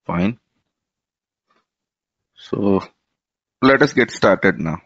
Fine. So let us get started now.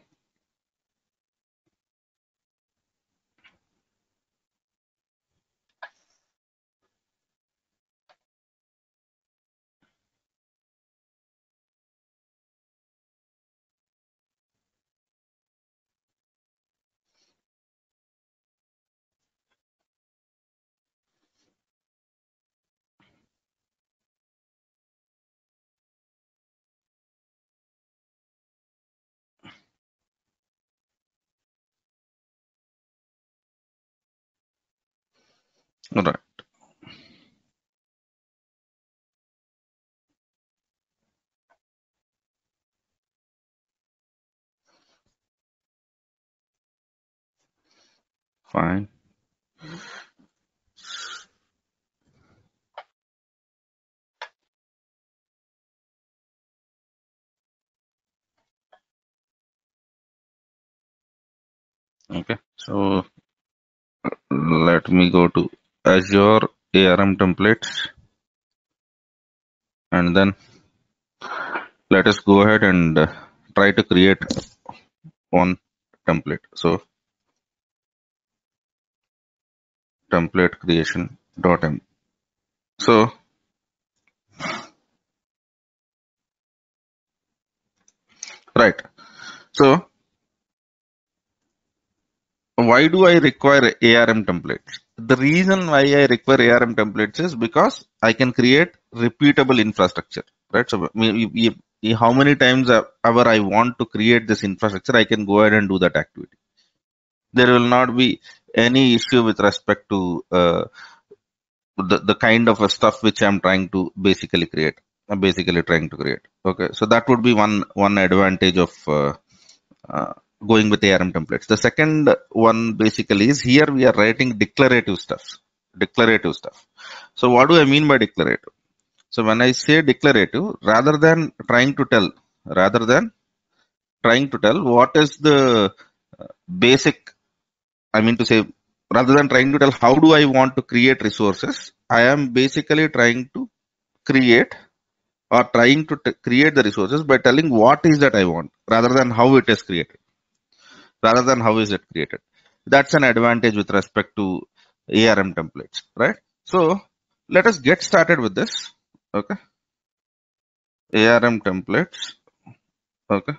All right. Fine. Okay. So let me go to Azure ARM templates, and then let us go ahead and try to create one template. So template creation dot m. So right. So why do I require ARM templates? The reason why I require ARM templates is because I can create repeatable infrastructure, right? So how many times ever I want to create this infrastructure, I can go ahead and do that activity. There will not be any issue with respect to the kind of a stuff which I'm trying to basically create. I'm basically trying to create. Okay, so that would be one advantage of uh, going with ARM templates. The second one basically is here we are writing declarative stuff. Declarative stuff. So what do I mean by declarative? So when I say declarative, rather than trying to tell what is the basic, I mean to say, rather than trying to tell how do I want to create resources, I am basically trying to create or trying to create the resources by telling what is that I want rather than how it is created. Rather than how is it created. That's an advantage with respect to ARM templates, right? So let us get started with this. Okay. ARM templates. Okay.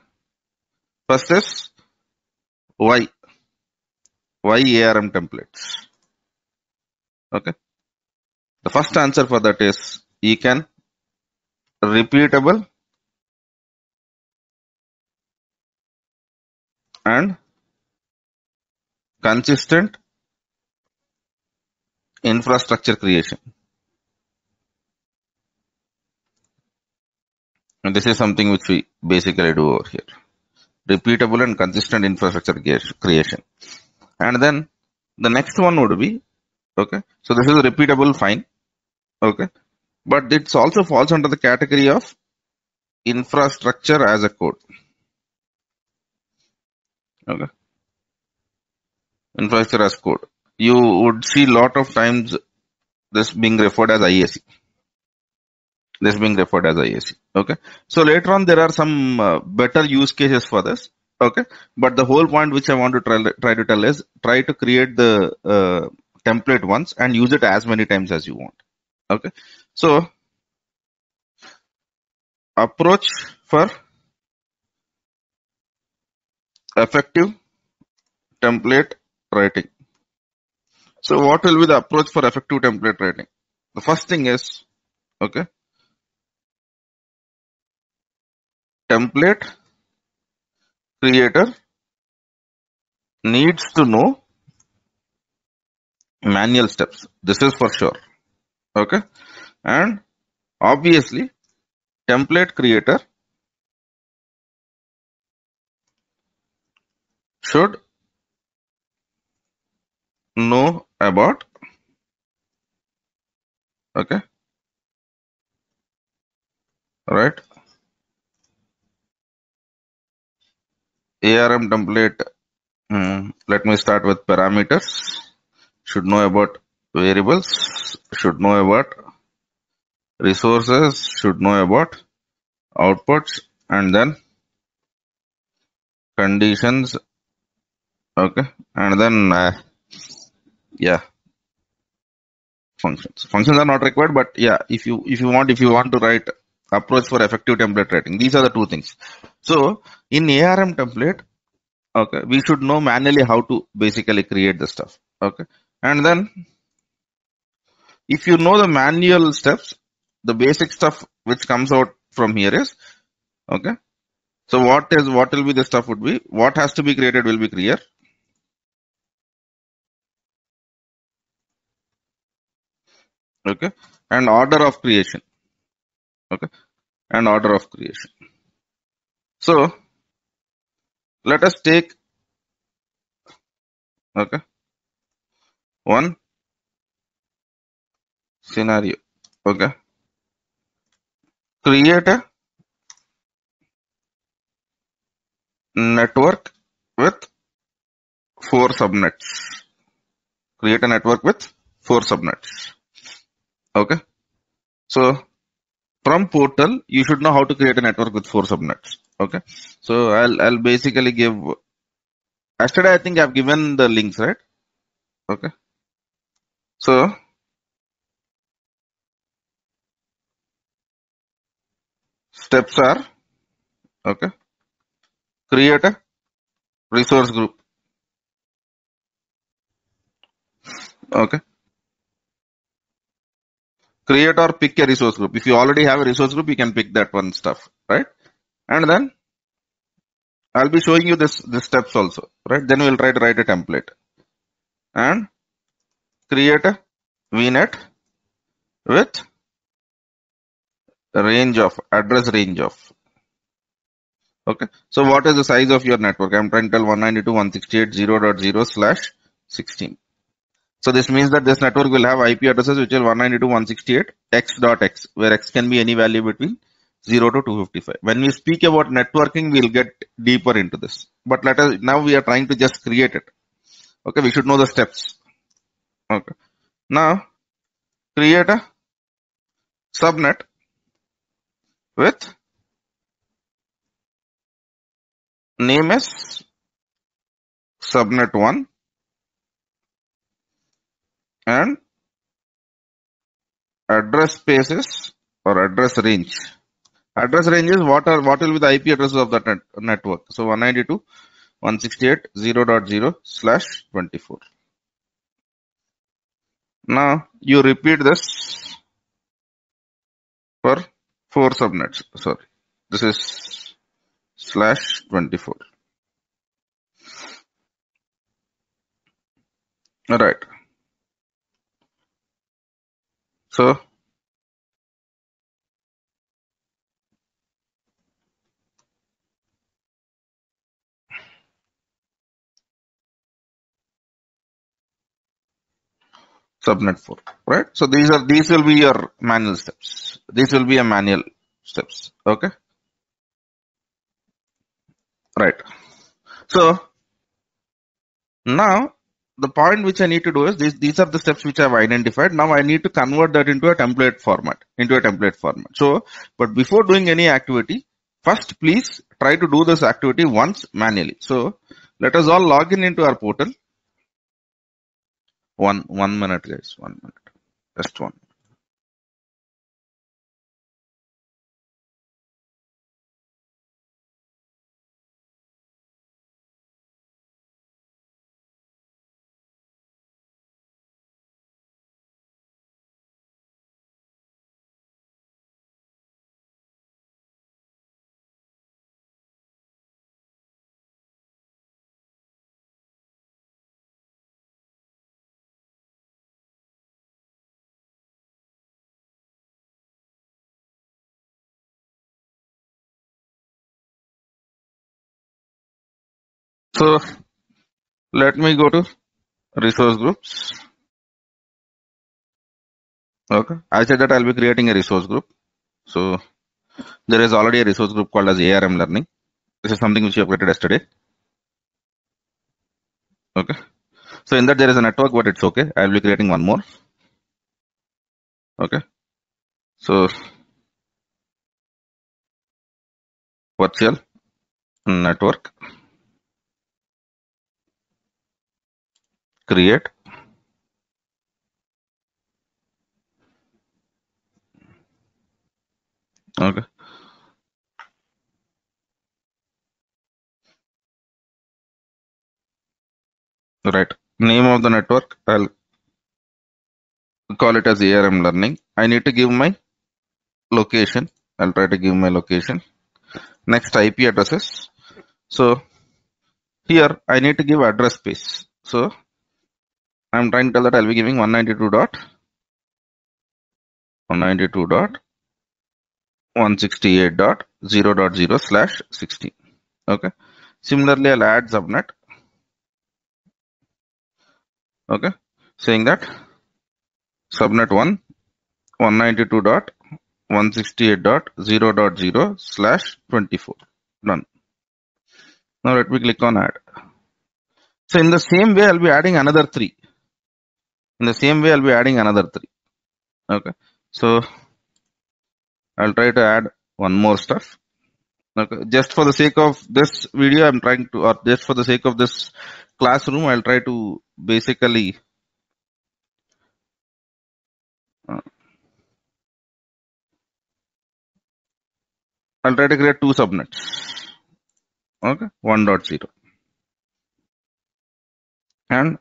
First is why. Why ARM templates? Okay. The first answer for that is you can repeatable and consistent infrastructure creation. And this is something which we basically do over here. Repeatable and consistent infrastructure creation. And then the next one would be, okay, so this is repeatable, fine. Okay. But it also falls under the category of infrastructure as a code. Okay. Infrastructure as code. You would see lot of times this being referred as IAC. This being referred as IAC. Okay. So later on, there are some better use cases for this. Okay. But the whole point which I want to try to tell is try to create the template once and use it as many times as you want. Okay. So approach for effective template writing. So what will be the approach for effective template writing? The first thing is, okay, template creator needs to know manual steps. This is for sure. Okay. And obviously, template creator should know about, okay, right, ARM template. Let me start with parameters. Should know about variables. Should know about resources should know about outputs, and then conditions. Okay, and then yeah, functions are not required, but yeah, if you want to write approach for effective template writing, these are the two things. So in ARM template, okay, we should know manually how to basically create the stuff. Okay, and then if you know the manual steps, the basic stuff which comes out from here is, okay, so what will be the stuff would be, what has to be created will be clear. Okay, and order of creation. Okay, and order of creation. So let us take, okay, one scenario. Okay, create a network with 4 subnets. Create a network with 4 subnets. Okay, so from portal you should know how to create a network with 4 subnets. Okay, so I'll basically give, yesterday I think I've given the links, right? Okay, so steps are, okay, create a resource group. Okay, create or pick a resource group. If you already have a resource group, you can pick that one stuff, right? And then I'll be showing you this steps also, right? Then we'll try to write a template and create a VNet with range of address range of. Okay, so what is the size of your network? I'm trying to tell 192.168.0.0/16. So this means that this network will have IP addresses which are 192.168.x.x, where x can be any value between 0 to 255. When we speak about networking, we'll get deeper into this. But now we are trying to just create it. Okay, we should know the steps. Okay, now create a subnet with name as subnet 1 and address spaces or address range. Address range is what will be the IP addresses of that network. So 192.168.0.0/24. Now you repeat this for 4 subnets. Sorry, this is /24. All right. So subnet 4, right? So these will be your manual steps. These will be a manual steps. Okay, right. So now the point which I need to do is these are the steps which I've identified. Now I need to convert that into a template format. So, but before doing any activity, first please try to do this activity once manually. So let us all log in into our portal. One minute, guys. 1 minute. Just one. So let me go to resource groups. Okay. I said that I'll be creating a resource group. So there is already a resource group called as ARM Learning. This is something which we updated yesterday. Okay. So in that there is a network, but it's okay. I'll be creating one more. Okay. So virtual network, create. Okay. Right. Name of the network, I'll call it as ARM learning. I need to give my location. I'll try to give my location. Next, IP addresses. So here I need to give address space. So I'm trying to tell that I'll be giving 192.168.0.0/16. Okay. Similarly, I'll add subnet. Okay. Saying that subnet 1 192.168.0.0/24. Done. Now let me click on add. So in the same way, I'll be adding another 3. In the same way, I'll be adding another 3. Okay. So I'll try to add one more stuff. Okay. Just for the sake of this video, I'm trying to, or just for the sake of this classroom, I'll try to basically I'll try to create 2 subnets. Okay. 1.0. And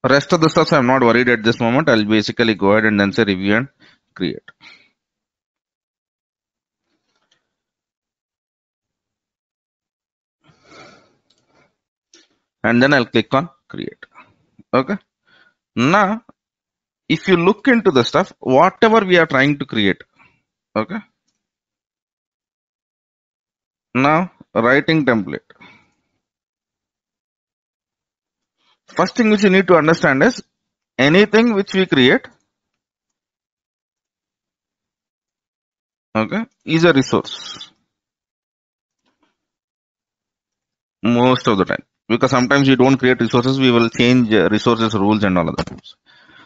rest of the stuff I'm not worried at this moment. I'll basically go ahead and then say review and create. And then I'll click on create. Okay. Now, if you look into the stuff, whatever we are trying to create. Okay. Now, writing template. First thing which you need to understand is anything which we create, okay, is a resource. Most of the time. Because sometimes we don't create resources, we will change resources rules and all of that.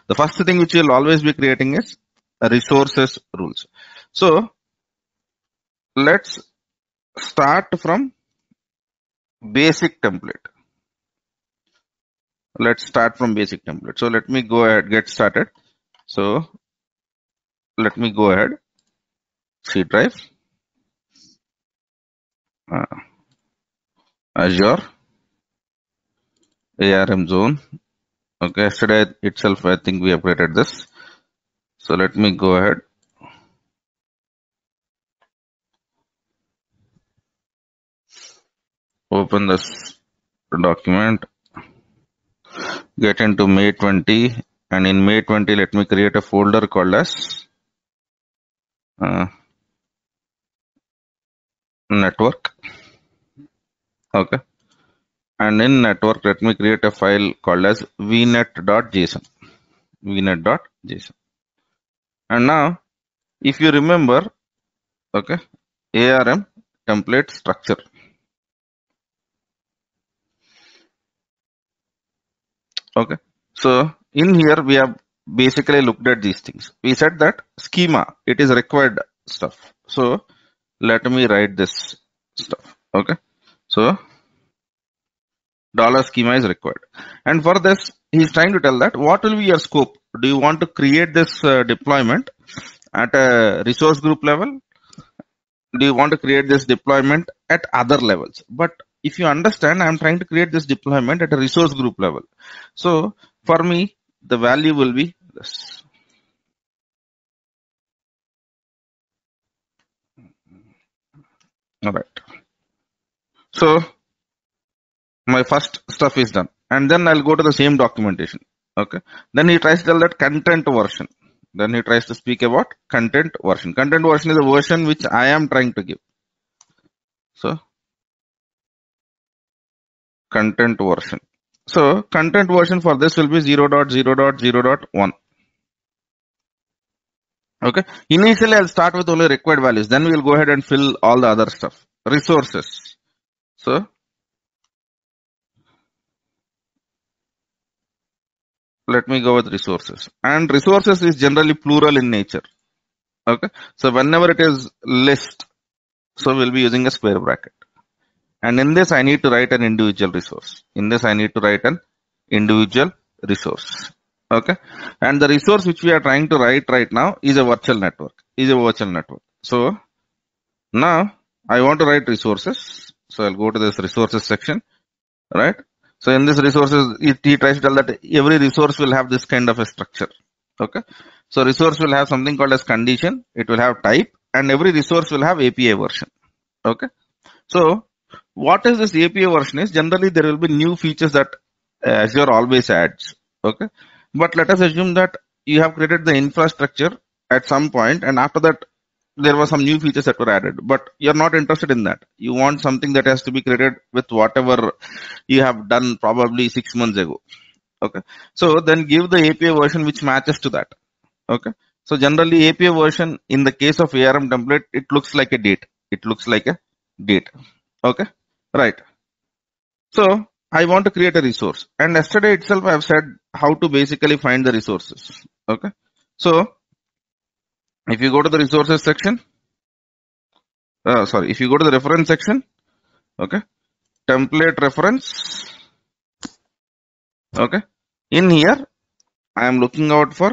The first thing which we'll always be creating is resources rules. So, let's start from basic template. Let's start from basic template. So let me go ahead, get started. So let me go ahead, C drive, Azure, ARM zone. Okay, yesterday itself, I think we updated this. So let me go ahead. Open this document, get into May 20, and in May 20, let me create a folder called as network. Okay. And in network, let me create a file called as vnet.json. vnet.json. And now, if you remember, okay, ARM template structure. Okay. So in here, we have basically looked at these things. We said that schema, it is required stuff. So let me write this stuff. Okay. So $schema is required. And for this, he's trying to tell that what will be your scope? Do you want to create this deployment at a resource group level? Do you want to create this deployment at other levels? But if you understand, I'm trying to create this deployment at a resource group level. So for me, the value will be this. All right. So my first stuff is done. And then I'll go to the same documentation. Okay. Then he tries to tell that content version. Then he tries to speak about content version. Content version is a version which I am trying to give. So content version. So content version for this will be 0.0.0.1. Okay. Initially, I'll start with only required values. Then we'll go ahead and fill all the other stuff. Resources. So let me go with resources. And resources is generally plural in nature. Okay. So whenever it is list, so we'll be using a square bracket. And in this, I need to write an individual resource. In this, I need to write an individual resource. Okay. And the resource which we are trying to write right now is a virtual network. So now I want to write resources. So I'll go to this resources section, right? So in this resources, he tries to tell that every resource will have this kind of a structure. Okay. So resource will have something called as condition. It will have type, and every resource will have API version. Okay. So what is this API version is generally there will be new features that Azure always adds. Okay. But let us assume that you have created the infrastructure at some point, and after that there were some new features that were added, but you're not interested in that. You want something that has to be created with whatever you have done probably 6 months ago. Okay. So then give the API version which matches to that. Okay. So generally API version in the case of ARM template, it looks like a date. It looks like a date. Okay. Right. So I want to create a resource, and yesterday itself I have said how to basically find the resources. Okay. So if you go to the resources section, if you go to the reference section, okay, template reference, okay, in here I am looking out for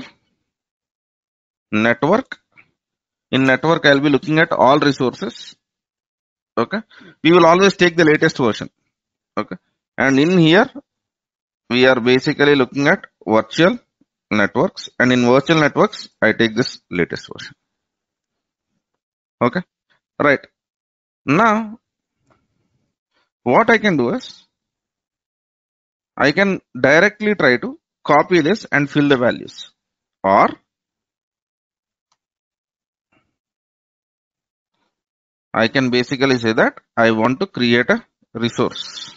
network. In network I'll be looking at all resources. Okay, we will always take the latest version. Okay, and in here we are basically looking at virtual networks, and in virtual networks I take this latest version. Okay, right. Now what I can do is I can directly try to copy this and fill the values, or I can basically say that I want to create a resource.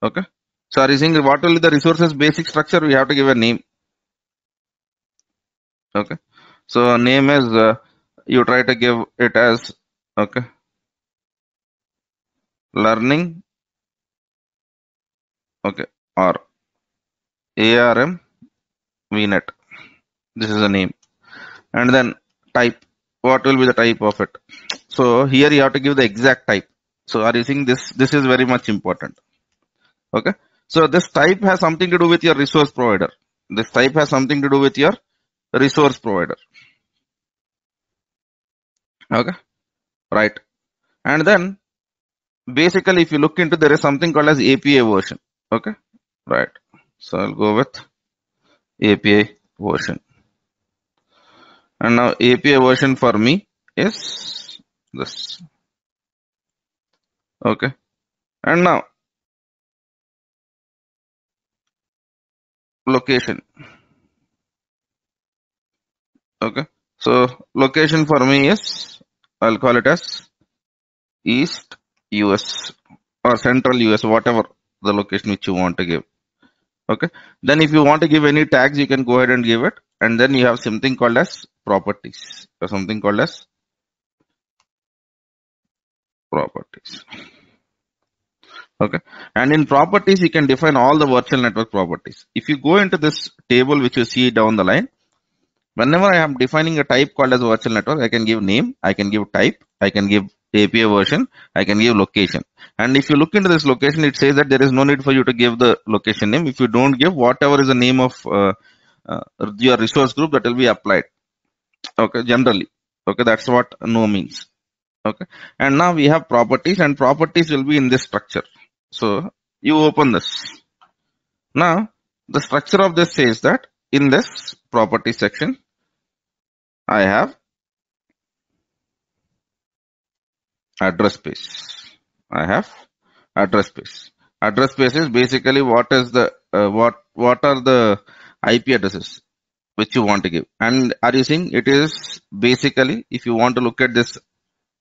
Okay. So are you saying what will be the resources basic structure? We have to give a name. Okay. So name is you try to give it as okay, learning, okay, or ARM VNet. This is the name, and then type. What will be the type of it? So here you have to give the exact type. So are you seeing this? This is very much important. Okay. So this type has something to do with your resource provider. This type has something to do with your resource provider. Okay. Right. And then basically if you look into, there is something called as API version. Okay. Right. So I'll go with API version. And now API version for me is this. Okay. And now location. Okay. So location for me is, I'll call it as East US or Central US, whatever the location which you want to give. Okay. Then if you want to give any tags, you can go ahead and give it. And then you have something called as properties, or something called as properties. Okay. And in properties, you can define all the virtual network properties. If you go into this table, which you see down the line, whenever I am defining a type called as virtual network, I can give name, I can give type, I can give API version, I can give location. And if you look into this location, it says that there is no need for you to give the location name. If you don't give whatever is the name of your resource group, that will be applied. Okay, generally. Okay, that's what no means. Okay, and now we have properties, and properties will be in this structure. So you open this. Now the structure of this says that in this property section, I have address space. I have address space. Address space is basically what is the what are the IP addresses which you want to give. And are you seeing it is basically, if you want to look at this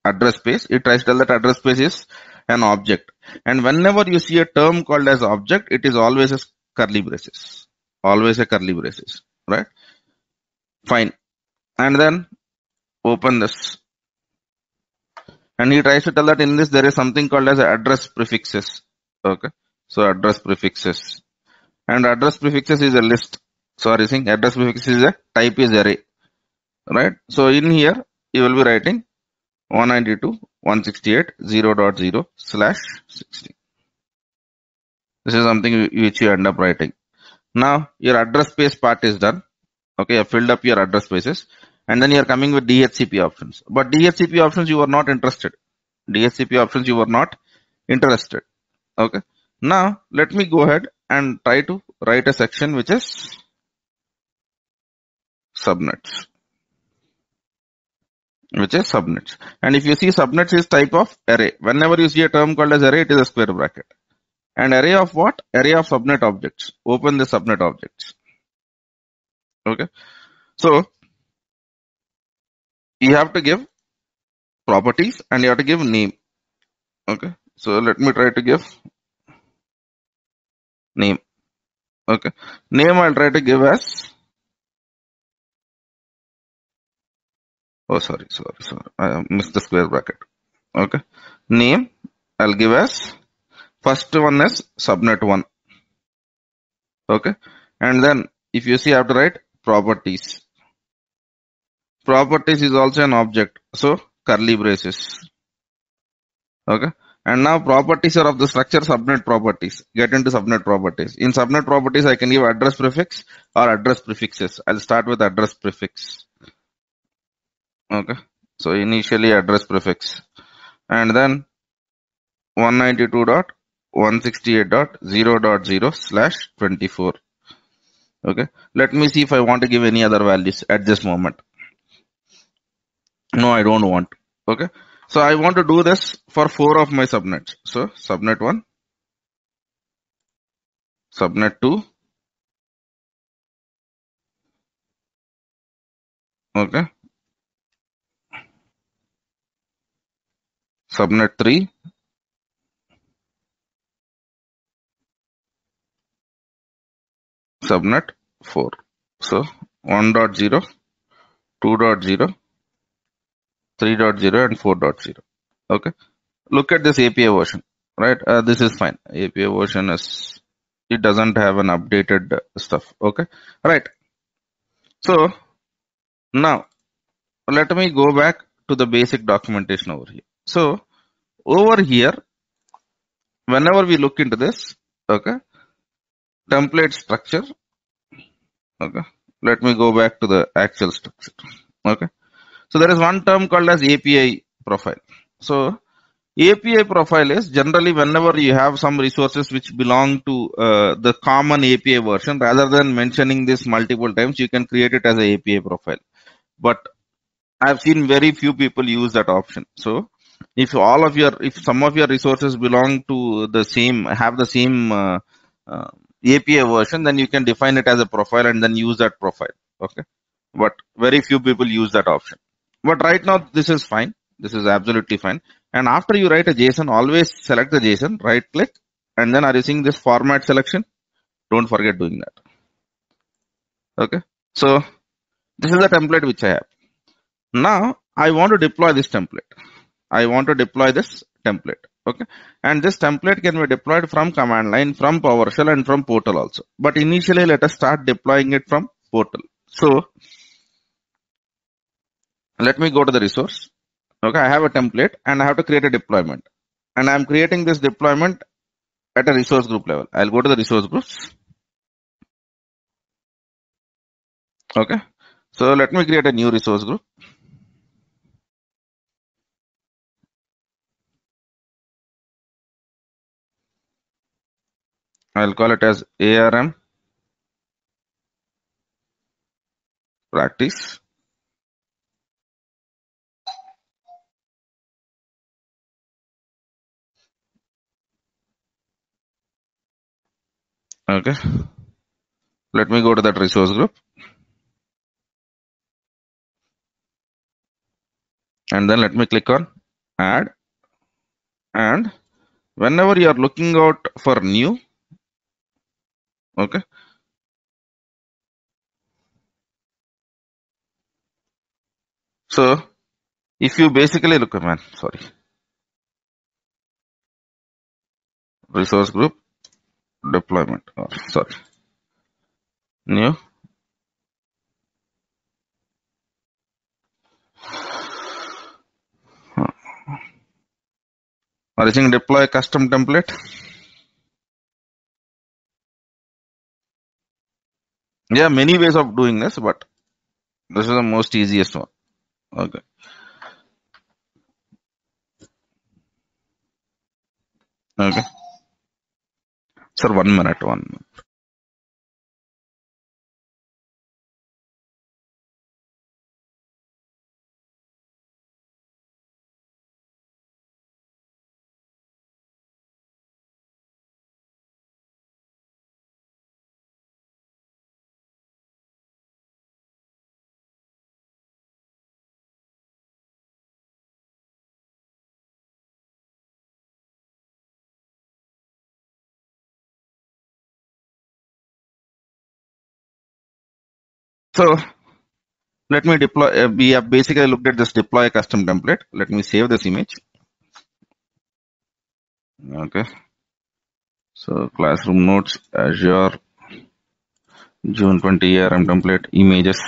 address space, it tries to tell that address space is an object. And whenever you see a term called as object, it is always a curly braces. Always a curly braces. Right? Fine. And then open this. And he tries to tell that in this there is something called as address prefixes. Okay. So address prefixes. And address prefixes is a list. So are you seeing address prefixes is a type is array. right? So in here, you will be writing 192.168.0.0/60. This is something which you end up writing. Now your address space part is done. Okay, you filled up your address spaces, and then you are coming with DHCP options. But DHCP options you were not interested. DHCP options you were not interested. Okay. Now let me go ahead and try to write a section which is subnets. And if you see subnets is type of array. Whenever you see a term called as array, it is a square bracket. And array of what? Array of subnet objects. Open the subnet objects. Okay. So you have to give properties and you have to give name. Okay. So let me try to give name. Okay. Name I'll try to give as, oh sorry. I missed the square bracket. Okay. Name I'll give as, first one is subnet 1. Okay. And then if you see I have to write properties. Properties is also an object. So curly braces. Okay. And now properties are of the structure subnet properties. Get into subnet properties. In subnet properties, I can give address prefix or address prefixes. I'll start with address prefix. Okay. So initially address prefix. And then 192.168.0.0/24. Okay. Let me see if I want to give any other values at this moment. No, I don't want. Okay. So I want to do this for 4 of my subnets. So subnet 1, subnet 2, okay, subnet 3, subnet 4. So 1.0, 2.0, 3.0 and 4.0. Okay. Look at this API version, right? This is fine. API version is, it doesn't have an updated stuff. Okay. Right. So now let me go back to the basic documentation over here. So over here, whenever we look into this, okay, template structure, okay, let me go back to the actual structure. Okay. So there is one term called as API profile. So API profile is generally whenever you have some resources which belong to the common API version, rather than mentioning this multiple times, you can create it as a API profile. But I've seen very few people use that option. So if some of your resources belong to the same, have the same API version, then you can define it as a profile and then use that profile. Okay. But very few people use that option. But right now, this is fine. This is absolutely fine. And after you write a JSON, always select the JSON, right click, and then are you seeing this format selection? Don't forget doing that. Okay. So this is the template which I have. Now I want to deploy this template. Okay. And this template can be deployed from command line, from PowerShell and from Portal also. But initially, let us start deploying it from Portal. So let me go to the resource. Okay. I have a template and I have to create a deployment. And I'm creating this deployment at a resource group level. I'll go to the resource groups. Okay. So let me create a new resource group. I'll call it as ARM practice. Okay. Let me go to that resource group. And then let me click on add. And whenever you are looking out for new, okay. So if you basically look, resource group deployment, new. Or using deploy custom template. Yeah, many ways of doing this, but this is the most easiest one. Okay. Okay. Sir, 1 minute. So let me deploy. We have basically looked at this deploy custom template. Let me save this image. Okay. So classroom notes, Azure, June 20 ARM template, images.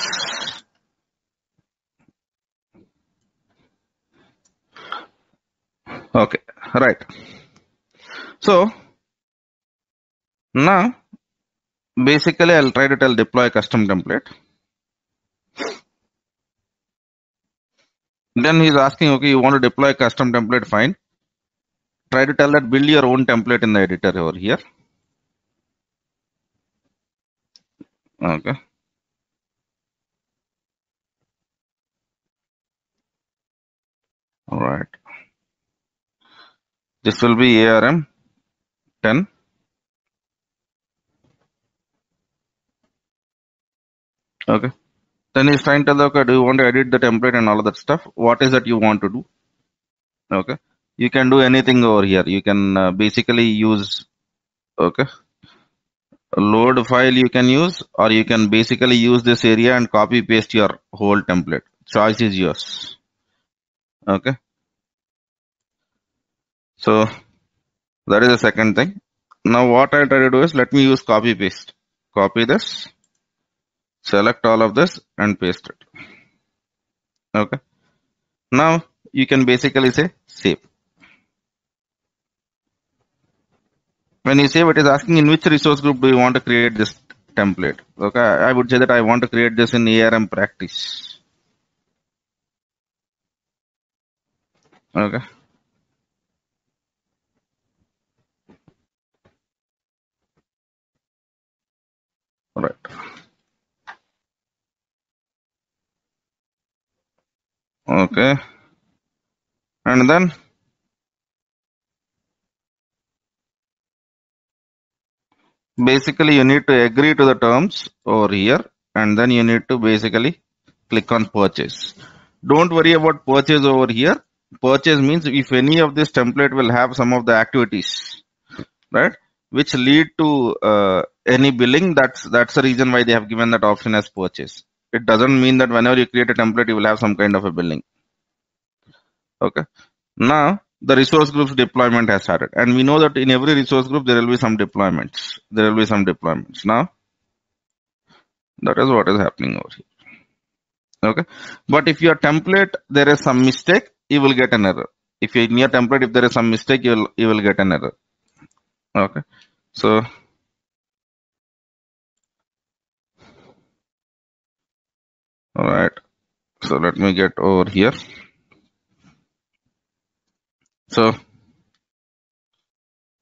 Okay. Right. So now basically I'll try to tell deploy custom template. Then he's asking, okay, you want to deploy custom template? Fine. Try to tell that build your own template in the editor over here. Okay. All right. This will be ARM 10. Okay. Then he's trying to tell, okay, do you want to edit the template and all of that stuff? What is that you want to do? Okay. You can do anything over here. You can basically use, okay, a load file you can use, or you can basically use this area and copy paste your whole template. Choice is yours. Okay. So that is the second thing. Now what I try to do is let me use copy paste. Copy this, select all of this and paste it. Okay. Now you can basically say save. When you save, it is asking in which resource group do you want to create this template. Okay. I would say that I want to create this in ARM practice. Okay. All right. Okay. And then basically you need to agree to the terms over here, and then you need to basically click on purchase. Don't worry about purchase over here. Purchase means if any of this template will have some of the activities, right, which lead to any billing, that's the reason why they have given that option as purchase. It doesn't mean that whenever you create a template, you will have some kind of a billing. Okay. Now the resource groups deployment has started, and we know that in every resource group there will be some deployments. Now that is what is happening over here. Okay. But if your template there is some mistake, you will get an error. If in your template if there is some mistake, you will get an error. Okay. So all right. So let me get over here. So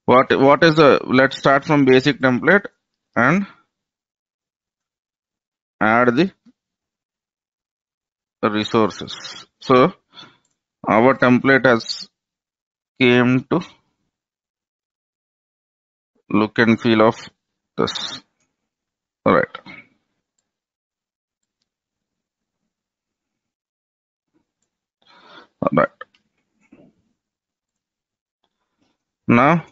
what is the, let's start from basic template and add the resources. So our template has came to look and feel of this. All right. All right. Now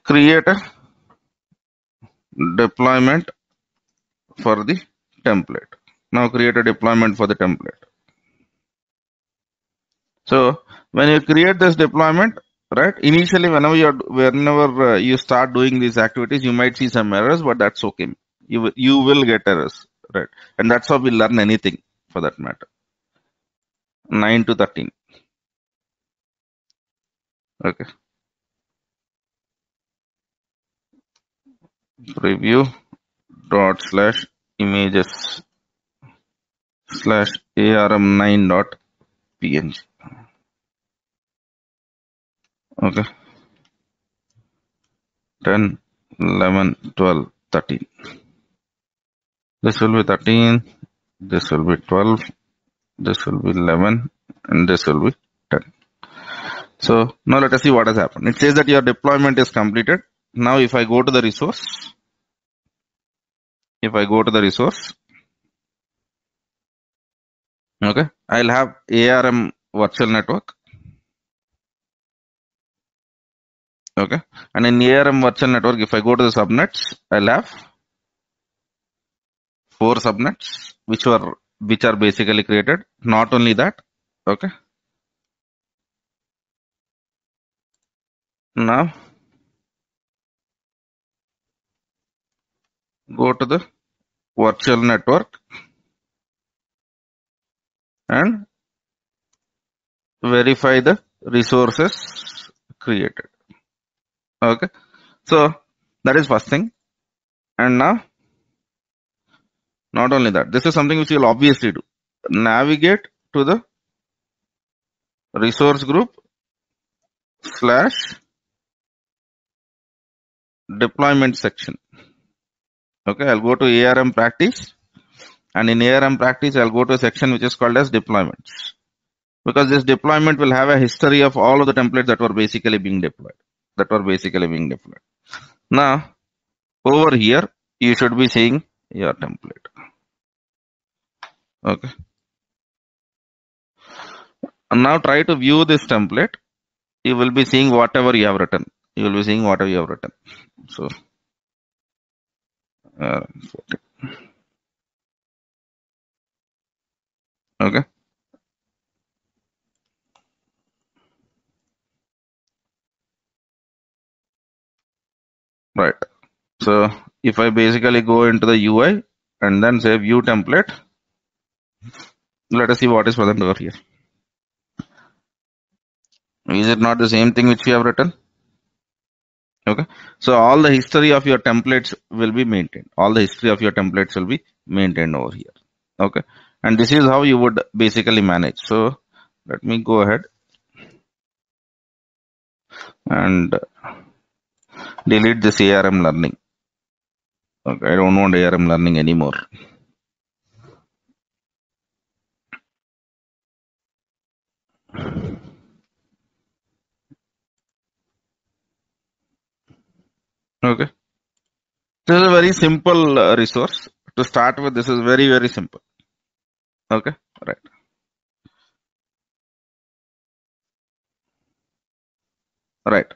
create a deployment for the template. Now create a deployment for the template. So when you create this deployment, right, initially whenever you start doing these activities, you might see some errors, but that's okay. You will get errors, right? And that's how we learn anything for that matter. 9 to 13. Okay. Preview dot slash images slash arm9 dot png. Okay. 10, 11, 12, 13. This will be 13. This will be 12. This will be 11. And this will be 10. So now let us see what has happened. It says that your deployment is completed. Now if I go to the resource, okay, I'll have ARM virtual network. Okay. And in ARM virtual network, if I go to the subnets, I'll have 4 subnets, which are basically created. Not only that, okay. Now go to the virtual network and verify the resources created. Okay. So that is first thing. And now, not only that, this is something which you will obviously do. Navigate to the resource group / deployment section. Okay. I'll go to ARM practice. And in ARM practice, I'll go to a section which is called as deployments. Because this deployment will have a history of all of the templates that were basically being deployed. Now, over here, you should be seeing your template. Okay. And now try to view this template. You will be seeing whatever you have written. So, 14. Okay. Right. So, if I basically go into the UI and then say view template, let us see what is present over here. Is it not the same thing which we have written? Okay. So all the history of your templates will be maintained. over here. Okay. And this is how you would basically manage. So let me go ahead and delete this ARM learning. Okay. I don't want ARM learning anymore. Okay. This is a very simple resource. To start with, this is very, very simple. Okay. Right. Right.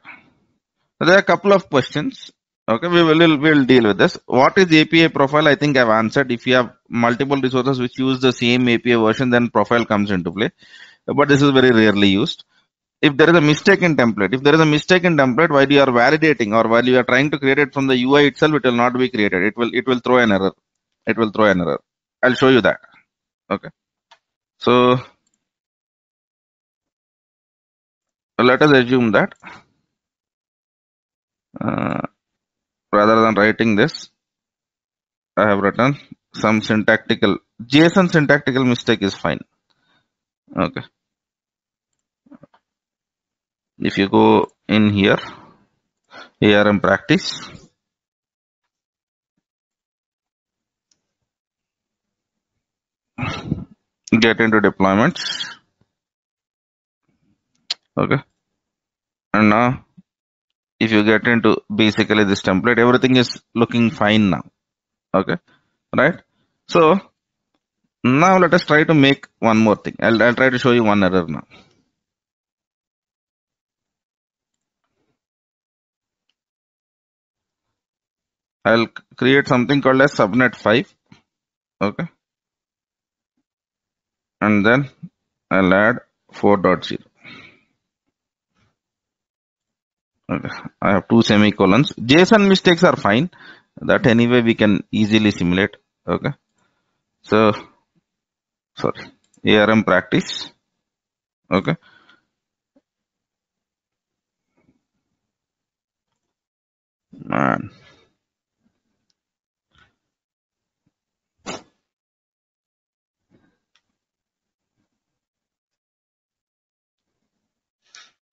There are a couple of questions. Okay, we'll deal with this. What is API profile? I think I've answered. If you have multiple resources which use the same API version, then profile comes into play. But this is very rarely used. If there is a mistake in template, while you are validating or while you are trying to create it from the UI itself, it will not be created. It will throw an error. I'll show you that. Okay. So let us assume that rather than writing this, I have written some JSON syntactical mistake is fine. Okay. If you go in here, ARM practice, get into deployments. Okay. And now, if you get into basically this template, everything is looking fine now. Okay. Right. So now let us try to make one more thing. I'll try to show you one error now. I'll create something called as subnet 5. Okay. And then I'll add 4.0. Okay. I have 2 semicolons. JSON mistakes are fine. That anyway we can easily simulate. Okay. So, ARM practice. Okay. Man.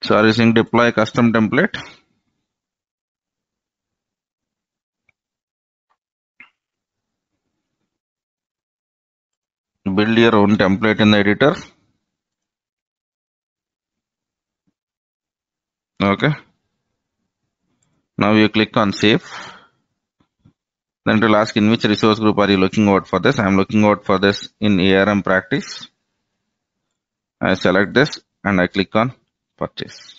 So are you saying deploy custom template? Build your own template in the editor. Okay. Now you click on save. Then it will ask in which resource group are you looking out for this. I am looking out for this in ARM practice. I select this and I click on purchase.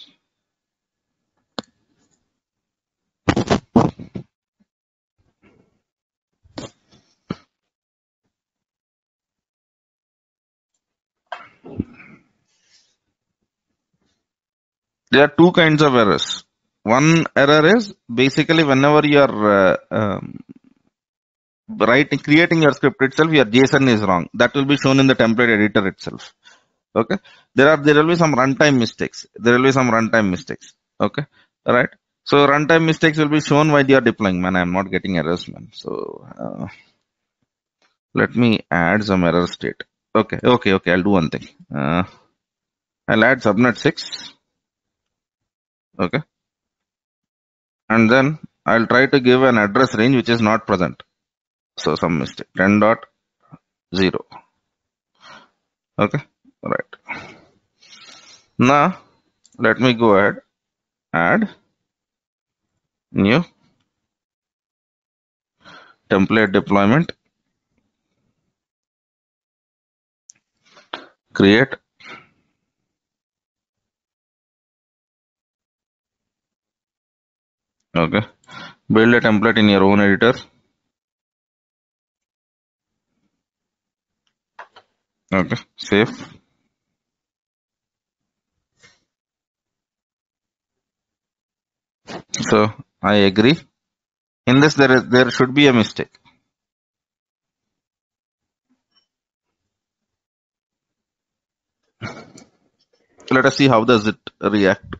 There are two kinds of errors. One error is basically whenever you are creating your script itself, your JSON is wrong. That will be shown in the template editor itself. Okay. There will be some runtime mistakes. Okay. All right. So runtime mistakes will be shown while you are deploying. Man, I am not getting errors, man. So let me add some error state. Okay. I'll do one thing. I'll add subnet 6. Okay. And then I'll try to give an address range which is not present. So some mistake. 10.0. Okay. All right. Now let me go ahead. Add new template deployment. Create. Okay. Build a template in your own editor. Okay. Save. So I agree. In this there should be a mistake. Let us see how does it react.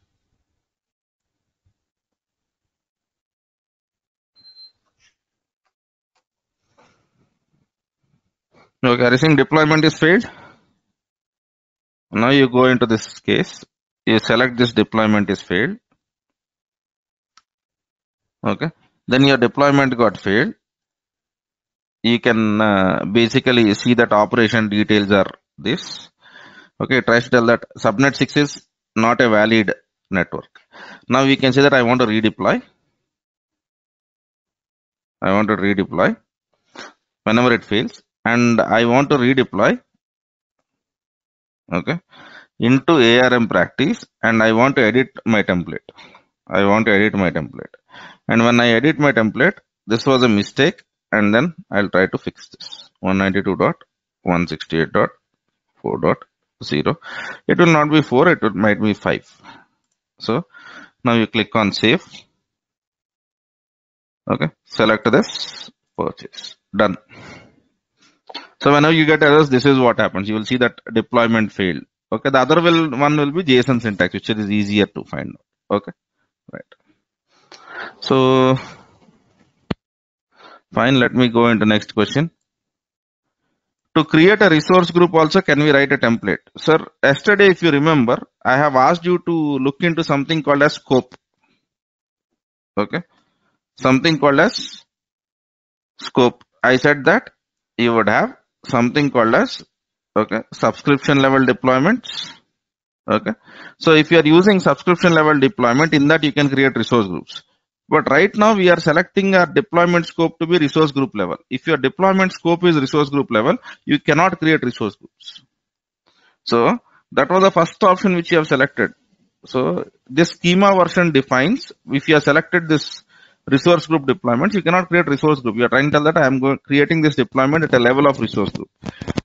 Okay, are you saying deployment is failed? Now you go into this case. You select this deployment is failed. Okay. Then your deployment got failed. You can basically see that operation details are this. Okay, tries to tell that subnet 6 is not a valid network. Now we can say that I want to redeploy. Whenever it fails, and I want to redeploy. Okay, into ARM practice, and I want to edit my template. And when I edit my template, this was a mistake, and then I'll try to fix this. 192.168.4.0. It will not be 4, might be 5. So now you click on save. Okay, select this, purchase, done. So whenever you get errors, this is what happens. You will see that deployment failed. Okay, the other one will be JSON syntax, which is easier to find out. Okay, right. So fine, let me go into next question. To create a resource group also, can we write a template? Sir, yesterday, if you remember, I have asked you to look into something called as scope. Okay, something called as scope. I said that you would have something called as subscription level deployments. Okay, so if you are using subscription level deployment, in that you can create resource groups. But right now we are selecting our deployment scope to be resource group level. If your deployment scope is resource group level, you cannot create resource groups. So that was the first option which you have selected. So this schema version defines, if you have selected this resource group deployments, you cannot create resource group. You are trying to tell that I am creating this deployment at a level of resource group.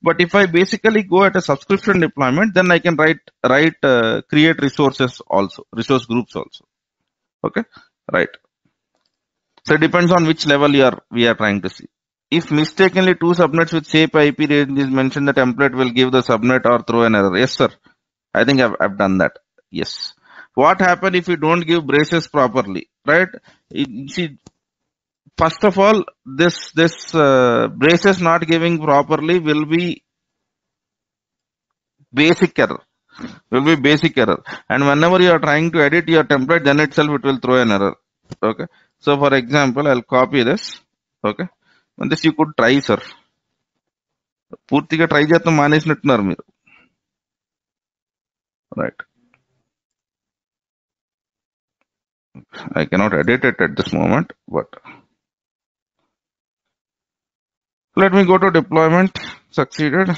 But if I basically go at a subscription deployment, then I can create resources also, resource groups also. Okay, right. So it depends on which level we are trying to see. If mistakenly two subnets with SAP IP range is mentioned, the template will give the subnet or throw an error. Yes, sir. I think I've done that. Yes. What happen if you don't give braces properly, right? See, first of all, this braces not giving properly will be basic error. Will be basic error. And whenever you are trying to edit your template, then itself it will throw an error. Okay. So for example, I'll copy this. Okay. And this you could try, sir. పూర్తిగా try చేస్తాం మానేసినట్టున్నారు మీరు. Right. I cannot edit it at this moment, but let me go to deployment. Succeeded.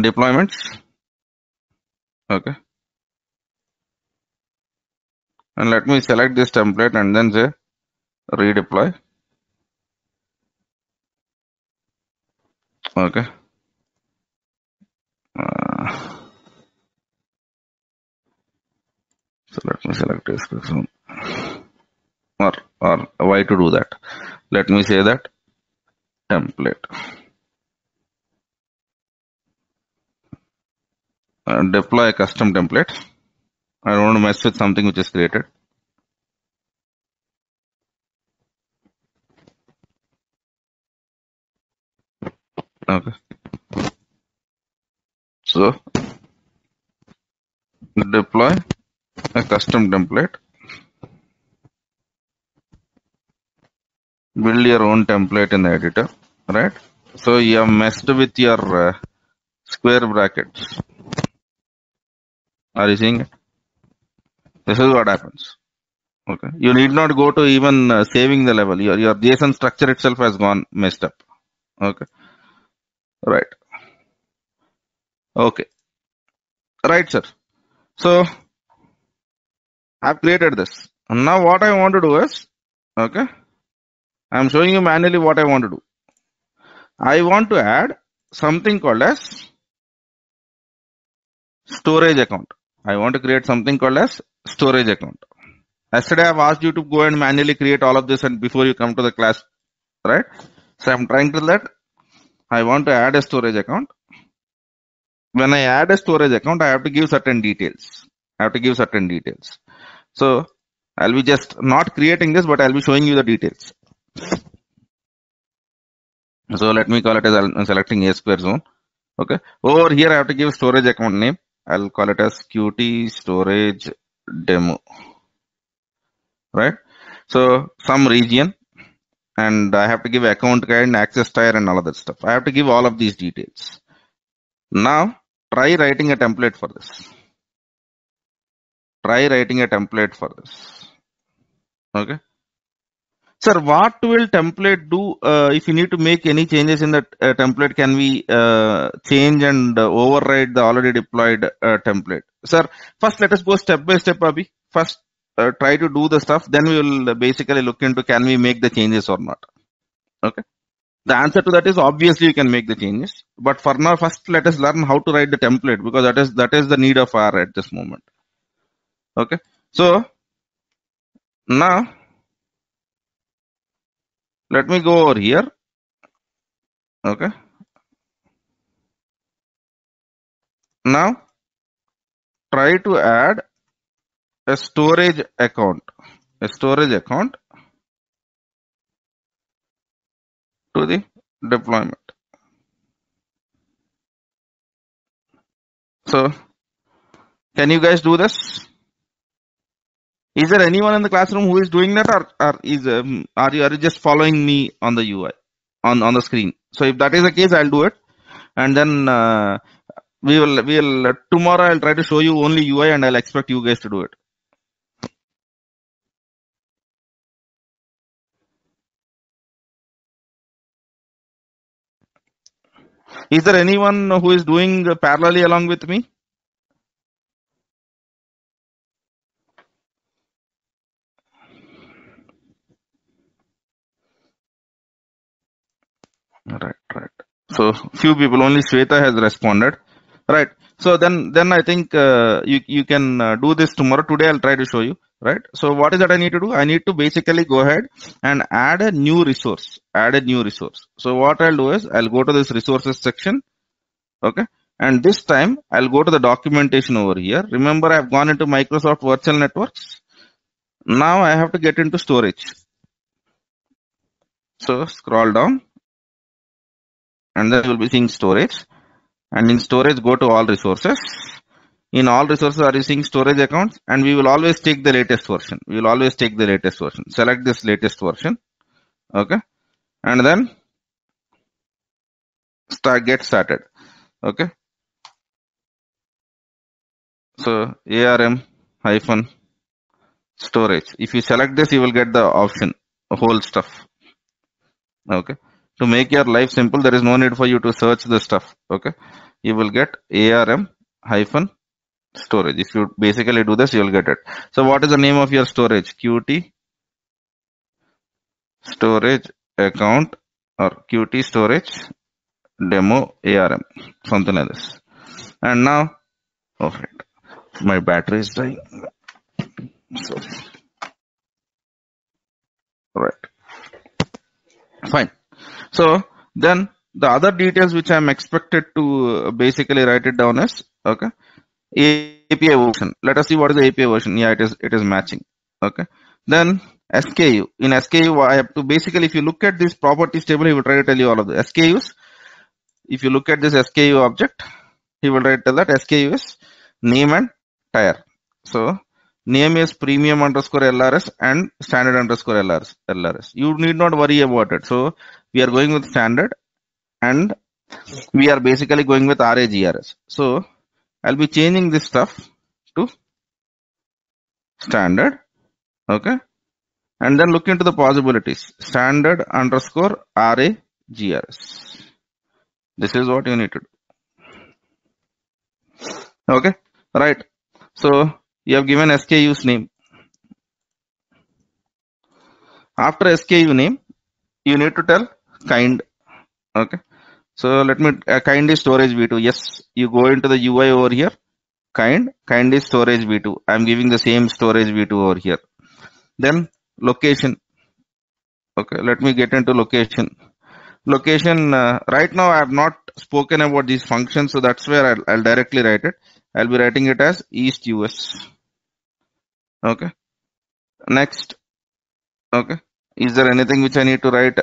Deployments. Okay. And let me select this template and then say redeploy. Okay. So let me select description. Or why to do that? Let me say that template. Deploy a custom template. I don't want to mess with something which is created. Okay. So deploy a custom template. Build your own template in the editor, right? So you have messed with your square brackets. Are you seeing it? This is what happens. Okay. You need not go to even saving the level. Your JSON structure itself has gone messed up. Okay. Right. Okay. Right, sir. So I've created this. And now what I want to do is, okay, I'm showing you manually what I want to do. I want to add something called as storage account. I want to create something called as storage account. Yesterday I've asked you to go and manually create all of this and before you come to the class, right? So I'm trying to let, I want to add a storage account. When I add a storage account, I have to give certain details. So I'll be just not creating this, but I'll be showing you the details. So let me call it as I'm selecting A square zone. Okay. Over here, I have to give storage account name. I'll call it as Qt storage demo. Right. So some region, and I have to give account guide, access tier, and all of that stuff. I have to give all of these details. Now try writing a template for this. Okay. Sir, what will template do if you need to make any changes in the template? Can we change and override the already deployed template? Sir, first let us go step by step, Abhi. First, try to do the stuff. Then we will basically look into can we make the changes or not. Okay. The answer to that is obviously you can make the changes. But for now, first let us learn how to write the template because that is the need of our at this moment. Okay. So now let me go over here. Okay. Now try to add a storage account to the deployment. So can you guys do this? Is there anyone in the classroom who is doing that, or are you just following me on the UI on the screen? So if that is the case, I'll do it, and then we will tomorrow I'll try to show you only UI, and I'll expect you guys to do it. Is there anyone who is doing parallelly along with me? Right. So few people, only Shweta has responded. Right. So then I think you can do this tomorrow. Today I'll try to show you. Right. So what is that I need to do? I need to basically go ahead and add a new resource. So what I'll do is I'll go to this resources section. Okay. And this time I'll go to the documentation over here. Remember, I've gone into Microsoft Virtual Networks. Now I have to get into storage. So scroll down and then you will be seeing storage. And in storage, go to all resources. In all resources, are you seeing storage accounts? And we will always take the latest version. We will always take the latest version. Select this latest version. Okay. And then get started. Okay. So ARM hyphen storage. If you select this, you will get the option, whole stuff. Okay. To make your life simple, there is no need for you to search the stuff. Okay. You will get ARM hyphen storage. If you basically do this, you will get it. So what is the name of your storage? Qt storage account or Qt storage demo ARM. Something like this. And now, oh, my battery is dying. Sorry. Right. Fine. So then the other details which I'm expected to basically write it down is, okay, API version. Let us see what is the API version. Yeah, it is matching. Okay. Then SKU. In SKU, I have to basically, if you look at this properties table, he will try to tell you all of the SKUs. If you look at this SKU object, he will try to tell that SKU is name and tire. So name is premium underscore LRS and standard underscore LRS. You need not worry about it. So we are going with standard and we are basically going with RAGRS. So I'll be changing this stuff to standard. Okay. And then look into the possibilities. Standard underscore RAGRS. This is what you need to do. Okay. Right. So you have given SKU's name. After SKU name, you need to tell kind. Okay. So let me, kind is storage v2. Yes. You go into the UI over here. Kind is storage v2. I'm giving the same storage v2 over here. Then location. Okay. Let me get into location. Location, right now I have not spoken about these functions, so that's where I'll directly write it. I'll be writing it as East US. Okay. Next. Okay. Is there anything which I need to write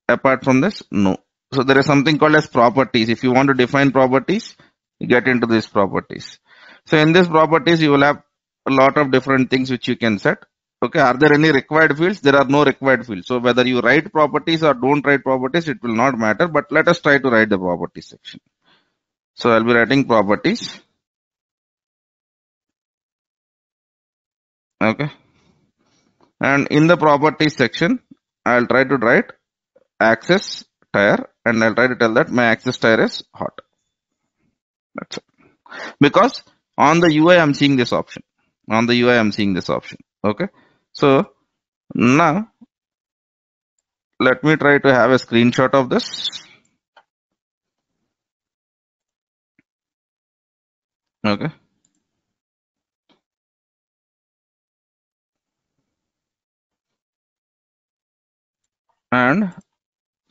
apart from this? No. So there is something called as properties. If you want to define properties, you get into these properties. So in these properties, you will have a lot of different things which you can set. Okay. Are there any required fields? There are no required fields. So whether you write properties or don't write properties, it will not matter. But let us try to write the properties section. So I'll be writing properties. Okay. And in the properties section, I'll try to write access tire and I'll try to tell that my access tire is hot. That's it. Because on the UI, I'm seeing this option. On the UI, I'm seeing this option. Okay. So now let me try to have a screenshot of this. Okay. And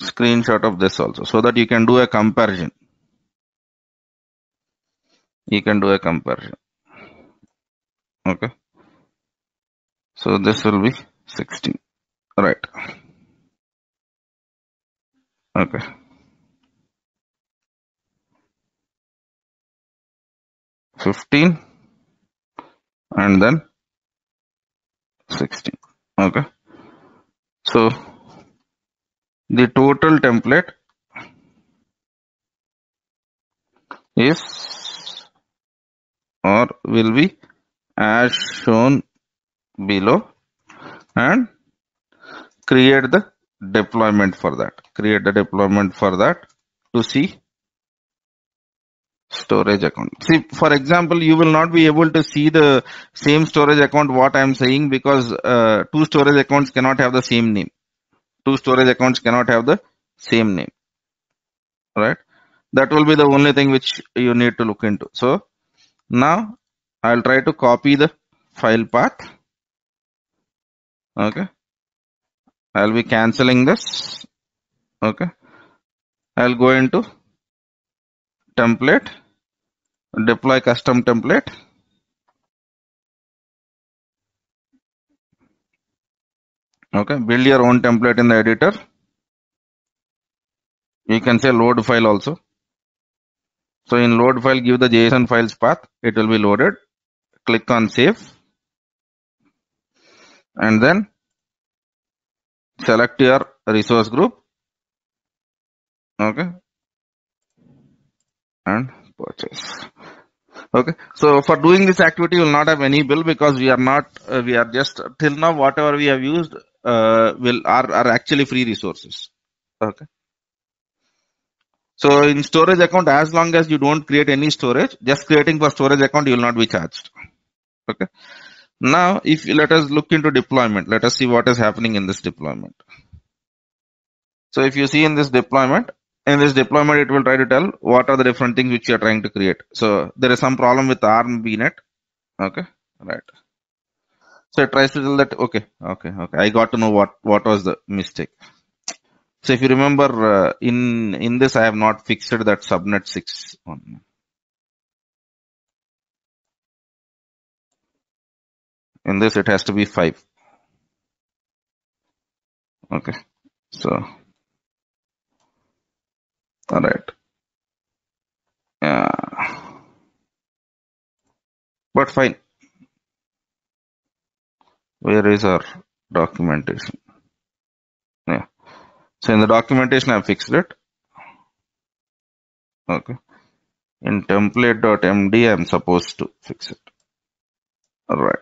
screenshot of this also so that you can do a comparison. You can do a comparison. Okay. So this will be 16. Right. Okay. $15 and then 16. Okay. So the total template is or will be as shown below and create the deployment for that. Create the deployment for that to see storage account. See, for example, you will not be able to see the same storage account what I am saying because two storage accounts cannot have the same name. Two storage accounts cannot have the same name. Right? That will be the only thing which you need to look into. So now I'll try to copy the file path. Okay. I'll be canceling this. Okay. I'll go into template deploy custom template. Okay, build your own template in the editor. You can say load file also. So in load file, give the JSON files path. It will be loaded. Click on save. And then select your resource group. Okay. And purchase. Okay. So for doing this activity, you will not have any bill because we are not, we are just till now, whatever we have used, are actually free resources. Okay. So in storage account, as long as you don't create any storage, just creating for storage account, you will not be charged. Okay. Now, if let us look into deployment, let us see what is happening in this deployment. So if you see in this deployment, it will try to tell what are the different things which you are trying to create. So there is some problem with ARM VNet. Okay. Right. So it tries to tell that, okay. I got to know what was the mistake. So if you remember, in this, I have not fixed that subnet 6 one. In this, it has to be 5. Okay. So, all right. But fine. Where is our documentation? Yeah. So in the documentation, I fixed it. Okay. In template.md, I'm supposed to fix it. All right.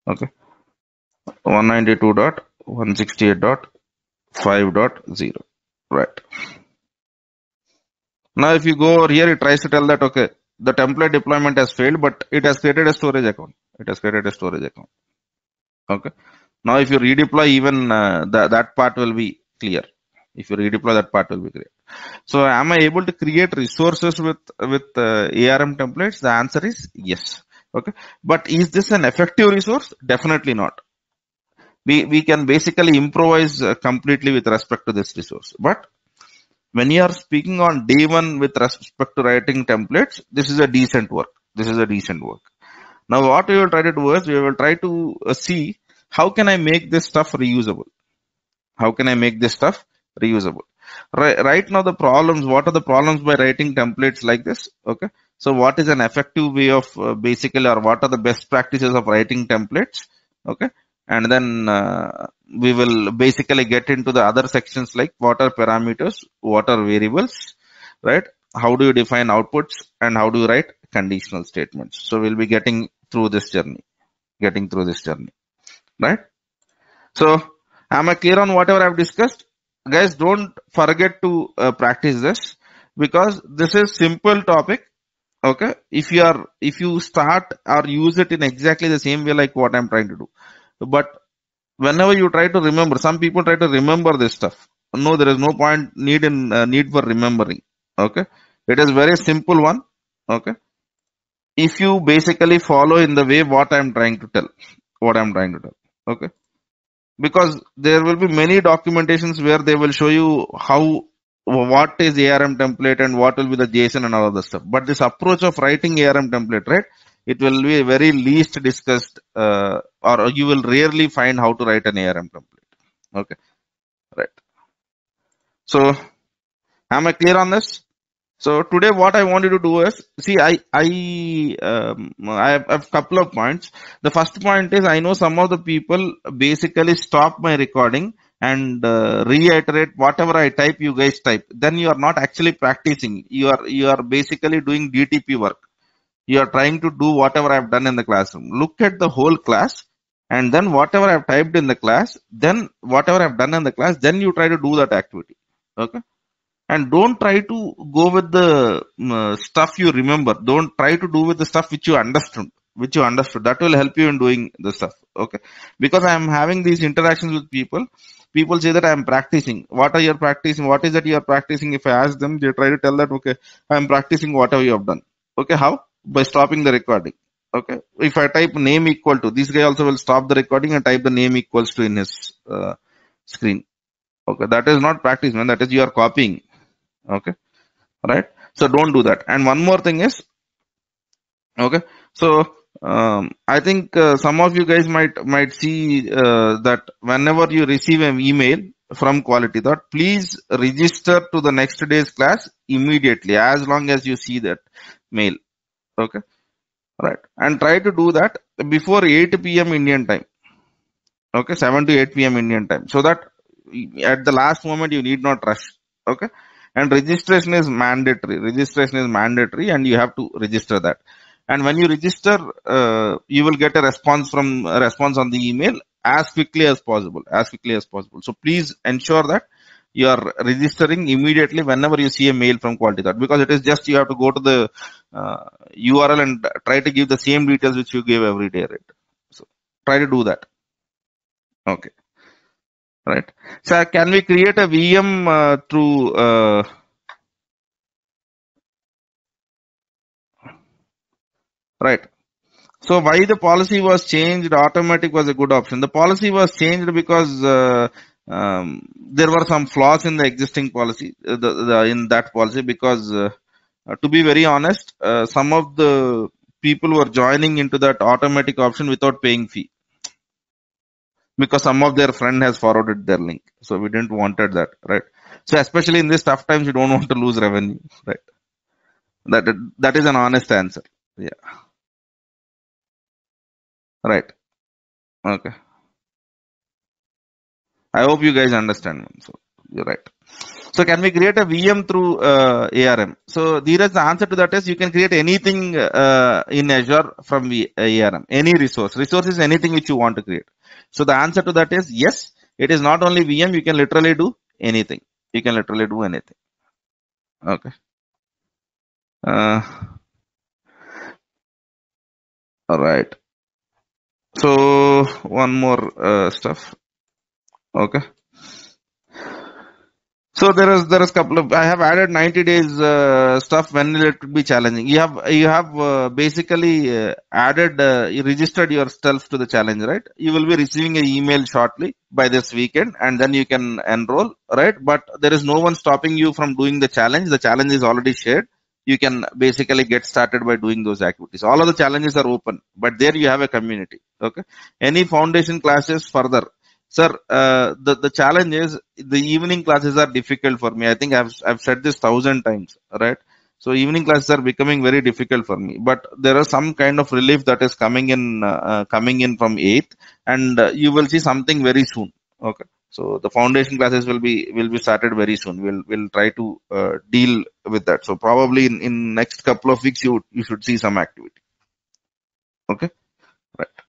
Okay. 192.168.5.0. Right. Now, if you go over here, it tries to tell that, okay, the template deployment has failed, but it has created a storage account. Okay. Now, if you redeploy, even that part will be clear. If you redeploy, that part will be clear. So, am I able to create resources with ARM templates? The answer is yes. Okay. But is this an effective resource? Definitely not. We can basically improvise completely with respect to this resource. But when you are speaking on day one with respect to writing templates, this is a decent work. Now, what we will try to do is we will try to see how can I make this stuff reusable. Right now, what are the problems by writing templates like this? Okay. So what is an effective way of basically, or what are the best practices of writing templates? Okay. And then we will basically get into the other sections like what are parameters, what are variables, right? How do you define outputs and how do you write conditional statements? So we'll be getting through this journey, right? So am I clear on whatever I've discussed? Guys, don't forget to practice this because this is simple topic. Okay. If you start or use it in exactly the same way like what I'm trying to do. But whenever you try to remember, some people try to remember this stuff. No, there is no need for remembering. Okay. It is very simple one. Okay. If you basically follow in the way what I'm trying to tell. Okay. Because there will be many documentations where they will show you what is ARM template and what will be the JSON and all of the stuff. But this approach of writing ARM template, right? It will be very least discussed, or you will rarely find how to write an ARM template. Okay, right. So, am I clear on this? So today, what I wanted to do is see. I have a couple of points. The first point is I know some of the people basically stop my recording and reiterate whatever I type. You guys type. Then you are not actually practicing. You are basically doing DTP work. You are trying to do whatever I've done in the classroom. Look at the whole class and then whatever I've typed in the class, then whatever I've done in the class, then you try to do that activity. Okay. And don't try to go with the stuff you remember. Don't try to do with the stuff which you understood. That will help you in doing the stuff. Okay. Because I am having these interactions with people. People say that I am practicing. What are you practicing? What is that you are practicing? If I ask them, they try to tell that, okay, I am practicing whatever you have done. Okay. How? By stopping the recording. Okay. If I type name equal to, this guy also will stop the recording and type the name equals to in his screen. Okay. That is not practice, man. That is you are copying. Okay. Right. So don't do that. And one more thing is, okay, so I think some of you guys might see that whenever you receive an email from Quality Thought, please register to the next day's class immediately as long as you see that mail. Okay, right, and try to do that before 8 p.m. Indian time. Okay, 7 to 8 p.m. Indian time, so that at the last moment you need not rush. Okay, and registration is mandatory. Registration is mandatory, and you have to register that. And when you register, you will get a response on the email as quickly as possible. As quickly as possible. So please ensure that you are registering immediately whenever you see a mail from Quality Thought, because it is just you have to go to the URL and try to give the same details which you give every day, right? So try to do that. Okay. Right. So can we create a VM through right? So why the policy was changed? Automatic was a good option. The policy was changed because there were some flaws in the existing policy, in that policy. Because to be very honest, some of the people were joining into that automatic option without paying fee, because some of their friend has forwarded their link. So we didn't wanted that, right? So especially in these tough times, you don't want to lose revenue, right? That is an honest answer. Yeah. Right. Okay. I hope you guys understand. So you're right. So can we create a VM through ARM? So Dheeraj, the answer to that is you can create anything in Azure from ARM. Any resource. Resource is anything which you want to create. So the answer to that is yes. It is not only VM. You can literally do anything. You can literally do anything. Okay. All right. So one more stuff. Okay. So there is couple of, I have added 90 days stuff when it could be challenging. You have basically added you registered yourself to the challenge, right? You will be receiving an email shortly by this weekend, and then you can enroll, right? But there is no one stopping you from doing the challenge. The challenge is already shared. You can basically get started by doing those activities. All of the challenges are open, but there you have a community. Okay. Any foundation classes further? Sir, the challenge is the evening classes are difficult for me. I think I've said this 1,000 times, right? So evening classes are becoming very difficult for me. But there is some kind of relief that is coming in from 8th, and you will see something very soon. Okay. So the foundation classes will be started very soon. We'll try to deal with that. So probably in next couple of weeks you should see some activity. Okay.